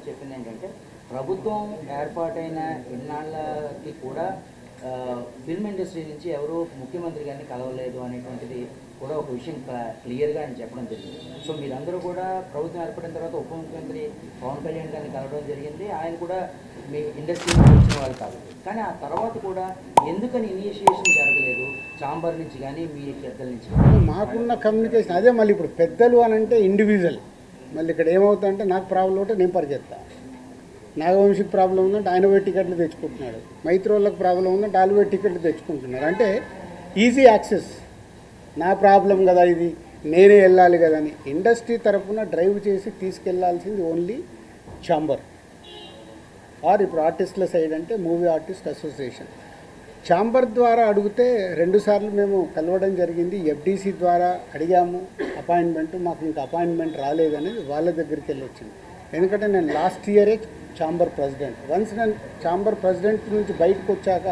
Government చెప్పింది ఏంటంటే ప్రభుత్వం ఏర్పాటైన ఇన్నాళ్ళకి కూడా ఫిల్మ్ ఇండస్ట్రీ నుంచి ఎవరు ముఖ్యమంత్రి గారిని కలవలేదు అనేటువంటిది కూడా ఒక విషయం క్లియర్గా ఆయన చెప్పడం జరిగింది. సో మీరందరూ కూడా ప్రభుత్వం ఏర్పడిన తర్వాత ఉప ముఖ్యమంత్రి పవన్ కళ్యాణ్ గారిని కలవడం జరిగింది. ఆయన కూడా మీ ఇండస్ట్రీ నుంచి వచ్చిన వాళ్ళు కాదు, కానీ ఆ తర్వాత కూడా ఎందుకని ఇనిషియేషన్ జరగలేదు ఛాంబర్ నుంచి కానీ మీ పెద్దల నుంచి? మాకున్న కమ్యూనికేషన్ అదే. మళ్ళీ ఇప్పుడు పెద్దలు అని అంటే ఇండివిజువల్. మళ్ళీ ఇక్కడ ఏమవుతుందంటే నాకు ప్రాబ్లం ఉంటే నేను పరిగెత్తా, నాగవంశీకి ప్రాబ్లం ఉందంటే ఆయన పోయి టికెట్లు తెచ్చుకుంటున్నాడు, మైత్రోళ్ళకి ప్రాబ్లం ఉందంటే వాళ్ళు పోయి టికెట్లు తెచ్చుకుంటున్నారు. అంటే ఈజీ యాక్సెస్. నా ప్రాబ్లం కదా ఇది, నేనే వెళ్ళాలి కదా అని ఇండస్ట్రీ తరఫున డ్రైవ్ చేసి తీసుకెళ్లాల్సింది ఓన్లీ ఛాంబర్ ఆర్ ఇప్పుడు ఆర్టిస్టుల సైడ్ అంటే మూవీ ఆర్టిస్ట్ అసోసియేషన్. ఛాంబర్ ద్వారా అడిగితే 2 సార్లు మేము కలవడం జరిగింది. ఎఫ్డీసీ ద్వారా అడిగాము అపాయింట్మెంట్, మాకు ఇంకా అపాయింట్మెంట్ రాలేదనేది వాళ్ళ దగ్గరికి వెళ్ళి వచ్చింది. ఎందుకంటే నేను లాస్ట్ ఇయరే ఛాంబర్ ప్రెసిడెంట్. వన్స్ నేను ఛాంబర్ ప్రెసిడెంట్ నుంచి బయటకు వచ్చాక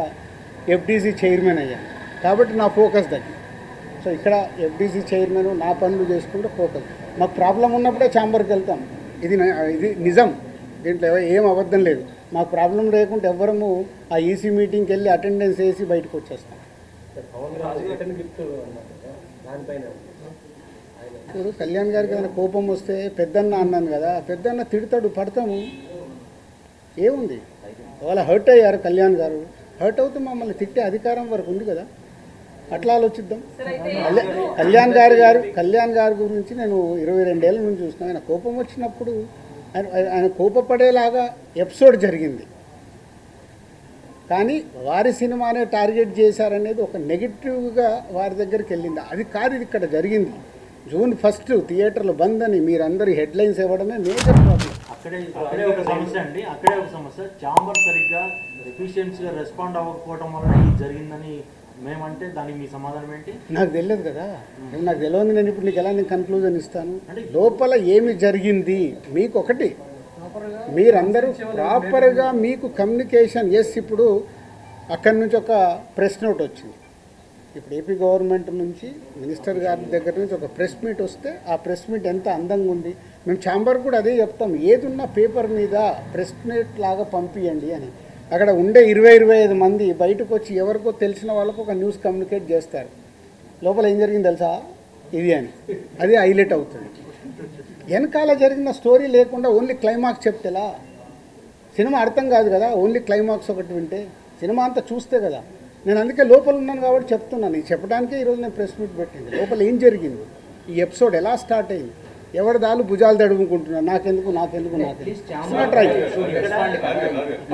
ఎఫ్డీసీ చైర్మన్ అయ్యాను, కాబట్టి నా ఫోకస్ తగ్గి. సో ఇక్కడ ఎఫ్డీసీ చైర్మన్ నా పనులు చేసుకుంటే ఫోకస్. మాకు ప్రాబ్లం ఉన్నప్పుడే ఛాంబర్కి వెళ్తాం. ఇది నిజం, దీంట్లో ఏం అబద్ధం లేదు. మాకు ప్రాబ్లం లేకుంటే ఎవ్వరము ఆ ఈసీ మీటింగ్కి వెళ్ళి అటెండెన్స్ వేసి బయటకు వచ్చేస్తాం. ఇప్పుడు కళ్యాణ్ గారికి ఏదైనా కోపం వస్తే పెద్దన్న అన్నాను కదా, పెద్దన్న తిడతాడు, పడతాము, ఏముంది. వాళ్ళ హర్ట్ అయ్యారు కళ్యాణ్ గారు, హర్ట్ అవుతూ మమ్మల్ని తిట్టే అధికారం వరకు ఉంది కదా, అట్లా ఆలోచిద్దాం. కళ్యాణ్ గారి గురించి నేను 22 ఏళ్ళ నుంచి చూస్తున్నాను. ఆయన కోపం వచ్చినప్పుడు ఆయన కోపపడేలాగా ఎపిసోడ్ జరిగింది, కానీ వారి సినిమానే టార్గెట్ చేశారనేది ఒక నెగిటివ్గా వారి దగ్గరికి వెళ్ళింది. అది కాదు ఇది ఇక్కడ జరిగింది. June 1 థియేటర్లు బంద్ అని మీరందరూ హెడ్లైన్స్ ఇవ్వడమే మేజర్ ప్రాబ్లం. అక్కడే ఒక సమస్య అండి, అక్కడే ఒక సమస్య. ఛాంబర్ సరిగ్గా ఎఫిషియన్సీగా రెస్పాండ్ అవ్వకపోవడం వల్ల ఇది జరిగిందని మేమంటే దానికి మీ సమాధానం ఏంటి? నాకు తెలియదు కదా, నాకు తెలియదు. నేను ఇప్పుడు నీకు ఎలా నేను కన్క్లూజన్ ఇస్తాను? లోపల ఏమి జరిగింది మీకు ఒకటి, మీరందరూ ప్రాపర్గా మీకు కమ్యూనికేషన్. ఎస్, ఇప్పుడు అక్కడి నుంచి ఒక ప్రెస్ నోట్ వచ్చింది. ఇప్పుడు ఏపీ గవర్నమెంట్ నుంచి మినిస్టర్ గారి దగ్గర నుంచి ఒక ప్రెస్ మీట్ వస్తే ఆ ప్రెస్ మీట్ ఎంత అందంగా ఉంది. మేము ఛాంబర్ కూడా అదే చెప్తాం, ఏదున్నా పేపర్ మీద ప్రెస్ మీట్ లాగా పంపించండి అని. అక్కడ ఉండే 20-25 మంది బయటకు వచ్చి ఎవరికో తెలిసిన వాళ్ళకు ఒక న్యూస్ కమ్యూనికేట్ చేస్తారు. లోపల ఏం జరిగింది తెలుసా ఇది అని, అది హైలైట్ అవుతుంది. వెనకాల జరిగిన స్టోరీ లేకుండా ఓన్లీ క్లైమాక్స్ చెప్తేలా సినిమా అర్థం కాదు కదా. ఓన్లీ క్లైమాక్స్ ఒకటి వింటే సినిమా అంతా చూస్తే కదా. నేను అందుకే లోపల ఉన్నాను కాబట్టి చెప్తున్నాను. ఇది చెప్పడానికే ఈరోజు నేను ప్రెస్ మీట్ పెట్టింది. లోపల ఏం జరిగింది, ఈ ఎపిసోడ్ ఎలా స్టార్ట్ అయింది, ఎవరి దాలు భుజాలు తడుముకుంటున్నారు, నాకెందుకు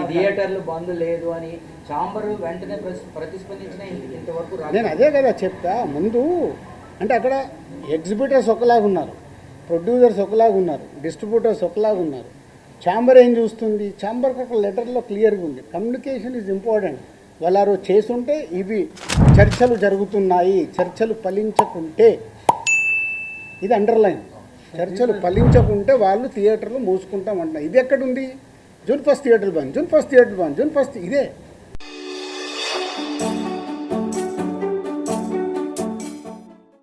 థియేటర్లు బంద్ లేదు అని ఛాంబర్ వెంటనే ప్రతిస్పందించిన ఇంతవరకు నేను అదే కదా చెప్తా. ముందు అంటే అక్కడ ఎగ్జిబిటర్స్ ఒకలాగా ఉన్నారు, ప్రొడ్యూసర్స్ ఒకలాగా ఉన్నారు, డిస్ట్రిబ్యూటర్స్ ఒకలాగా ఉన్నారు. ఛాంబర్ ఏం చూస్తుంది, ఛాంబర్కి ఒక లెటర్లో క్లియర్గా ఉంది, కమ్యూనికేషన్ ఈజ్ ఇంపార్టెంట్. వాళ్ళు చేసుంటే ఇవి చర్చలు జరుగుతున్నాయి, చర్చలు ఫలించకుంటే ఇది అండర్లైన్, చర్చలు ఫలించకుంటే వాళ్ళు థియేటర్లు మూసుకుంటామంటున్నారు. ఇది ఎక్కడుంది? June 1 థియేటర్లు బంద్, June 1 థియేటర్లు బంద్, June 1 ఇదే.